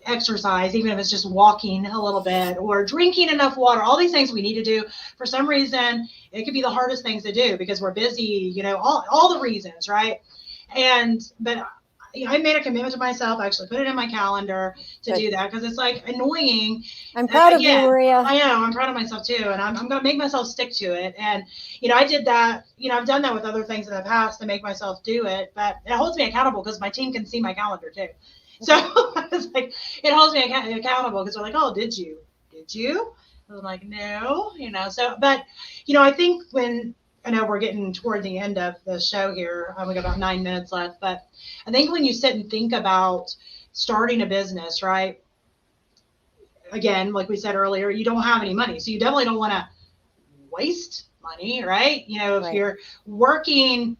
exercise, even if it's just walking a little bit or drinking enough water, all these things we need to do. For some reason, it could be the hardest things to do because we're busy, all the reasons, right? But I made a commitment to myself, actually put it in my calendar to do that because it's like annoying. I'm proud of you, Maria. I know, I'm proud of myself too. And I'm going to make myself stick to it. And, I did that, I've done that with other things in the past to make myself do it, but it holds me accountable because my team can see my calendar too. So it's like, it holds me accountable because they're like, oh, did you? I'm like, no, but, I think I know we're getting toward the end of the show here. We got about 9 minutes left, but I think when you sit and think about starting a business, right? Again, like we said earlier, you don't have any money. So you definitely don't want to waste money, right? If you're working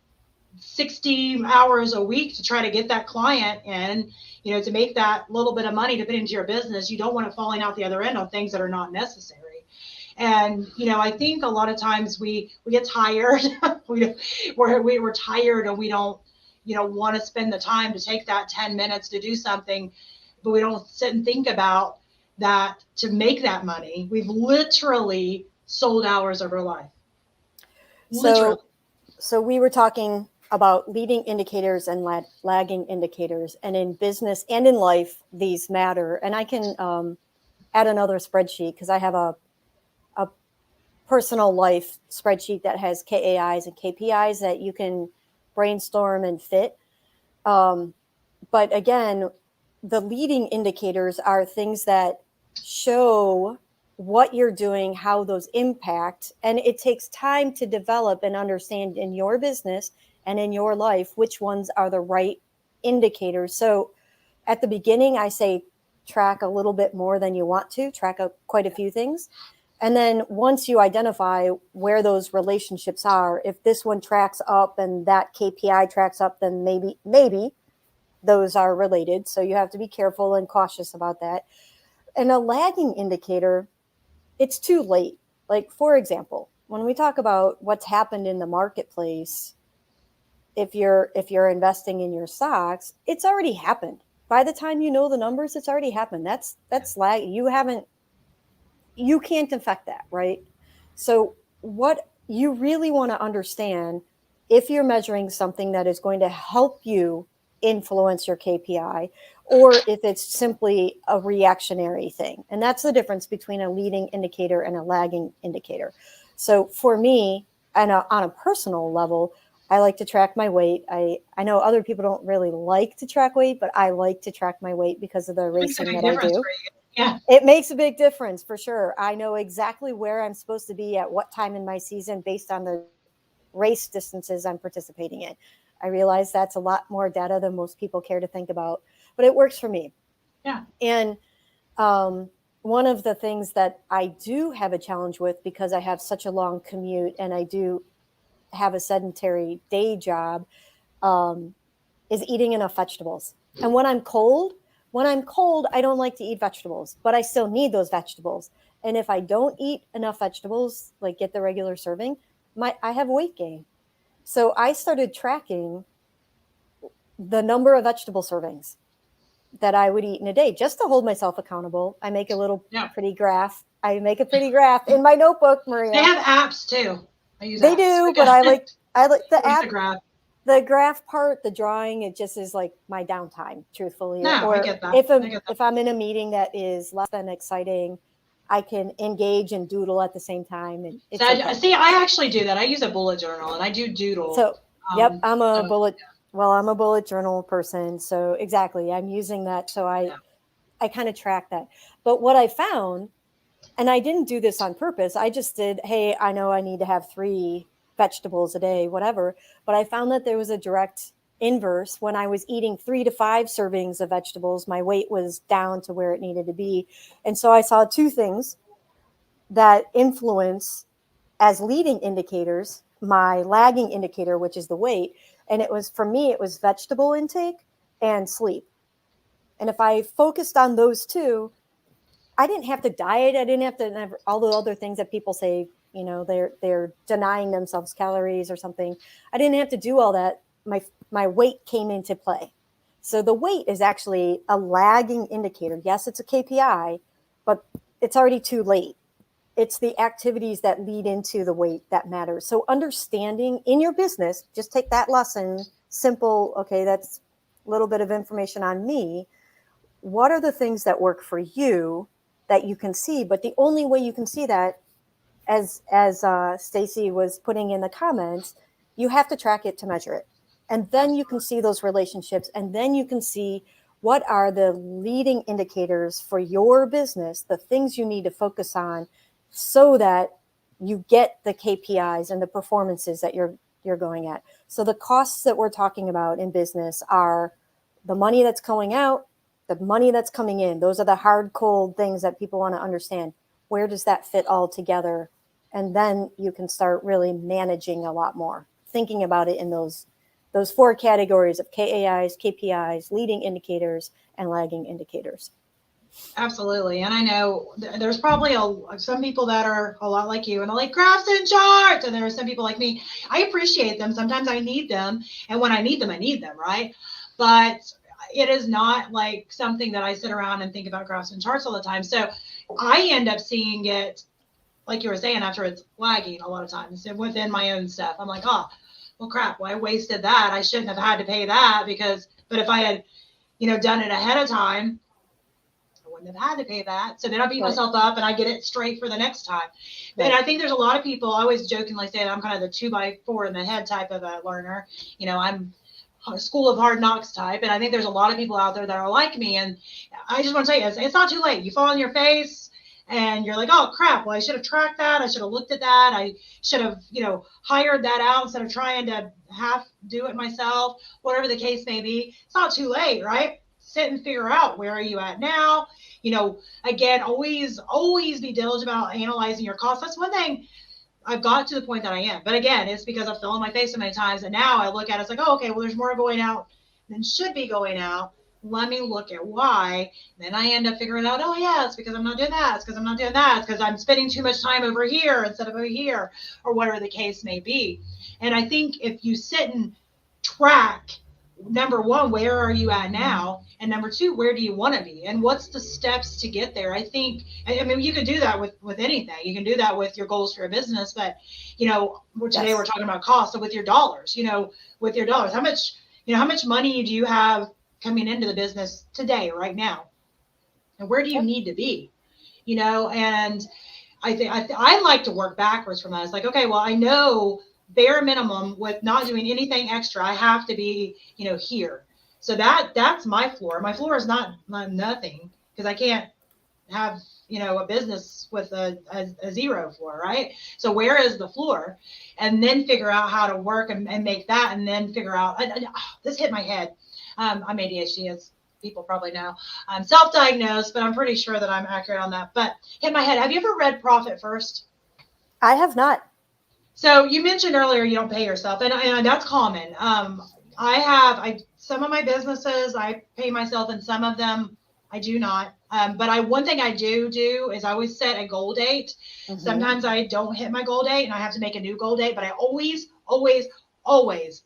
60 hours a week to try to get that client in, to make that little bit of money to put into your business, you don't want it falling out the other end on things that are not necessary. And, I think a lot of times we get tired. we're tired and we don't, want to spend the time to take that 10 minutes to do something, but we don't sit and think about that to make that money. We've literally sold hours of our life. Literally. So we were talking about leading indicators and lagging indicators, and in business and in life, these matter. And I can add another spreadsheet because I have a personal life spreadsheet that has KPIs and KPIs that you can brainstorm and fit. But again, the leading indicators are things that show what you're doing, how those impact, and it takes time to develop and understand in your business and in your life which ones are the right indicators. So at the beginning, I say track a little bit more than you want to, track quite a few things. And then once you identify where those relationships are, if this one tracks up and that KPI tracks up, then maybe those are related. So you have to be careful and cautious about that. And a lagging indicator, it's too late. Like, for example, when we talk about what's happened in the marketplace, if you're investing in your stocks, it's already happened. By the time you know the numbers, it's already happened. That's lag. You can't affect that, right? So what you really want to understand, if you're measuring something that is going to help you influence your KPI, or if it's simply a reactionary thing. And that's the difference between a leading indicator and a lagging indicator. So for me, and on a personal level, I like to track my weight. I know other people don't really like to track weight, but I like to track my weight because of the racing that I do. Yeah. It makes a big difference for sure. I know exactly where I'm supposed to be at what time in my season based on the race distances I'm participating in. I realize that's a lot more data than most people care to think about, but it works for me. Yeah. And one of the things that I do have a challenge with, because I have such a long commute and I do have a sedentary day job, is eating enough vegetables. And when I'm cold, I don't like to eat vegetables, but I still need those vegetables. And if I don't eat enough vegetables, like get the regular serving, I have weight gain. So I started tracking the number of vegetable servings that I would eat in a day just to hold myself accountable. I make a little pretty graph. I make a pretty graph in my notebook, Maria. They have apps too. I use they apps. do, but I like the app. The graph. The graph part, the drawing, it just is like my downtime, truthfully. No, or I get that. If I'm in a meeting that is less than exciting, I can engage and doodle at the same time. And it's See, I actually do that. I use a bullet journal and I do doodle. So, I'm a bullet. Well, I'm a bullet journal person. So exactly, I'm using that. So I kind of track that. But what I found, and I didn't do this on purpose, I just did, hey, I know I need to have 3 vegetables a day, whatever. But I found that there was a direct inverse. When I was eating 3 to 5 servings of vegetables, my weight was down to where it needed to be. And so I saw 2 things that influence as leading indicators, my lagging indicator, which is the weight. And it was, for me, it was vegetable intake and sleep. And if I focused on those 2, I didn't have to diet. I didn't have to have all the other things that people say, they're denying themselves calories or something. I didn't have to do all that. My weight came into play. So the weight is actually a lagging indicator. Yes, it's a KPI, but it's already too late. It's the activities that lead into the weight that matters. So understanding in your business, just take that lesson, simple, okay, that's a little bit of information on me. What are the things that work for you that you can see? But the only way you can see that, as Stacy was putting in the comments, you have to track it to measure it. And then you can see those relationships, and then you can see what are the leading indicators for your business, the things you need to focus on so that you get the KPIs and the performances that you're going at. So the costs that we're talking about in business are the money that's going out, the money that's coming in. Those are the hard, cold things that people want to understand. Where does that fit all together? And then you can start really managing a lot more, thinking about it in those 4 categories of KAIs, KPIs, leading indicators, and lagging indicators. Absolutely. And I know there's probably some people that are a lot like you and are like graphs and charts. And there are some people like me. I appreciate them. Sometimes I need them. And when I need them, right? But it is not like something that I sit around and think about graphs and charts all the time. So I end up seeing it, like you were saying, after it's lagging a lot of times within my own stuff. I'm like, oh, well, crap. Well, I wasted that. I shouldn't have had to pay that but if I had, done it ahead of time, I wouldn't have had to pay that. So then I beat myself up and I get it straight for the next time. Right. And I think there's a lot of people, I always jokingly say that I'm kind of the 2x4 in the head type of a learner. I'm a school of hard knocks type. And I think there's a lot of people out there that are like me. And I just want to tell you, it's not too late. You fall on your face and you're like, oh, crap. Well, I should have tracked that. I should have looked at that. I should have, hired that out instead of trying to half do it myself, whatever the case may be. It's not too late, right? Sit and figure out, where are you at now? Again, always be diligent about analyzing your costs. That's one thing I've got to the point that I am. But again, it's because I've fell on my face so many times. And now I look at it, it's like, oh, okay, well, there's more going out than should be going out. Let me look at why. Then I end up figuring out, oh, yeah, it's because I'm not doing that. It's because I'm not doing that. It's because I'm spending too much time over here instead of over here, or whatever the case may be. And I think if you sit and track, number one, where are you at now? And number 2, where do you want to be? And what's the steps to get there? I think, you can do that with anything. You can do that with your goals for your business. But, today we're talking about cost. So with your dollars, how much money do you have coming into the business today, right now? And where do you need to be? And I think I like to work backwards from that. It's like, okay, well, I know bare minimum with not doing anything extra, I have to be, here. So that's my floor. My floor is not nothing, because I can't have, a business with a 0 floor, right? So where is the floor? And then figure out how to work and make that, and then figure out, this hit my head. I'm ADHD, as people probably know. I'm self-diagnosed, but I'm pretty sure that I'm accurate on that. But hit my head. Have you ever read Profit First? I have not. So you mentioned earlier you don't pay yourself, and that's common. Some of my businesses I pay myself, and some of them I do not. But one thing I do is I always set a goal date. Mm-hmm. Sometimes I don't hit my goal date and I have to make a new goal date, but I always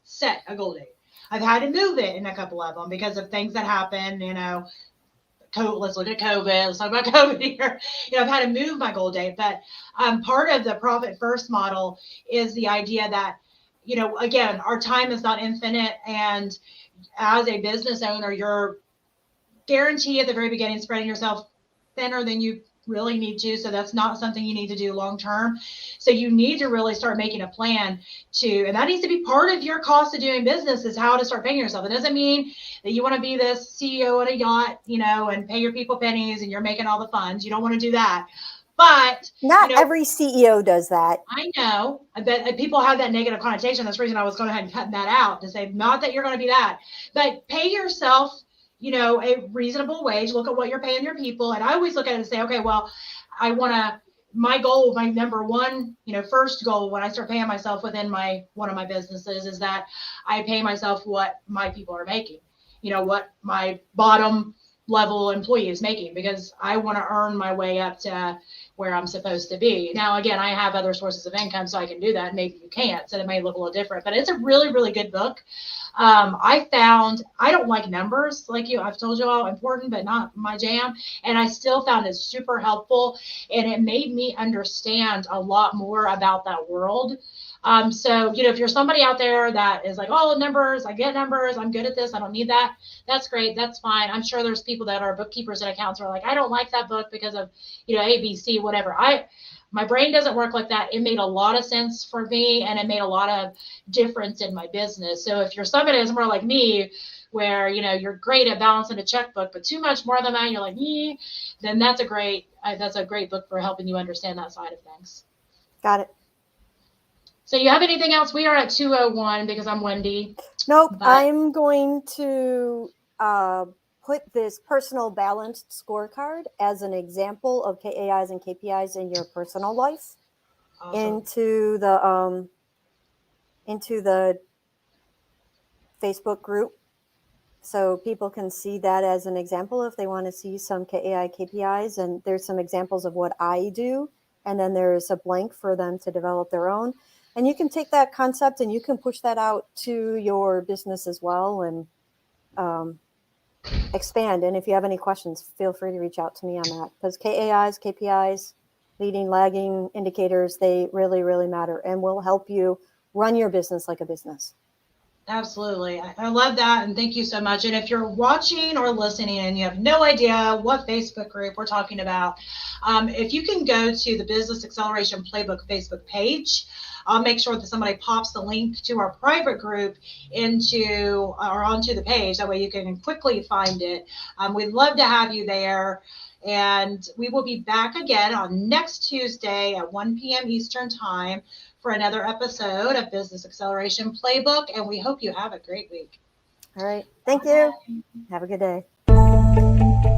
set a goal date. I've had to move it in a couple of them because of things that happen, let's look at COVID. Let's talk about COVID here. I've had to move my goal date, but part of the Profit First model is the idea that, again, our time is not infinite. And as a business owner, you're guaranteed at the very beginning spreading yourself thinner than you really need to. So that's not something you need to do long term. So you need to really start making a plan and that needs to be part of your cost of doing business, is how to start paying yourself. It doesn't mean that you want to be this CEO at a yacht, and pay your people pennies and you're making all the funds. You don't want to do that. But not every CEO does that. I know. I bet people have that negative connotation. That's the reason I was going ahead and cut that out, to say not that you're going to be that, but pay yourself a reasonable wage. Look at what you're paying your people. And I always look at it and say, okay, well, my goal, my number one, first goal when I start paying myself within one of my businesses is that I pay myself what my people are making, what my bottom level employee is making, because I want to earn my way up to where I'm supposed to be. Now, again, I have other sources of income, so I can do that. Maybe you can't, so it may look a little different, but it's a really, really good book. I found I don't like numbers like you. I've told you all, important, but not my jam. And I still found it super helpful, and it made me understand a lot more about that world. So, if you're somebody out there that is like, oh, numbers, I get numbers, I'm good at this, I don't need that. That's great. That's fine. I'm sure there's people that are bookkeepers and accountants who are like, I don't like that book because of, A, B, C, whatever. My brain doesn't work like that. It made a lot of sense for me, and it made a lot of difference in my business. So if you're somebody that's more like me, where, you're great at balancing a checkbook, but too much more than that, you're like, then that's a great book for helping you understand that side of things. Got it. So you have anything else? We are at 2:01 because I'm Wendy. Nope. I'm going to put this personal balanced scorecard as an example of KAIs and KPIs in your personal life. Awesome. into the Facebook group, so people can see that as an example if they want to see some KAI KPIs. And there's some examples of what I do, and then there's a blank for them to develop their own. And you can take that concept and you can push that out to your business as well, and expand. And if you have any questions, feel free to reach out to me on that, because KAIs, KPIs, leading, lagging indicators, they really, really matter and will help you run your business like a business. Absolutely. I love that. And thank you so much. And if you're watching or listening and you have no idea what Facebook group we're talking about, if you can go to the Business Acceleration Playbook Facebook page, I'll make sure that somebody pops the link to our private group onto the page. That way you can quickly find it. We'd love to have you there. And we will be back again on next Tuesday at 1 p.m. Eastern Time for another episode of Business Acceleration Playbook. And we hope you have a great week. All right. Thank you. Have a good day.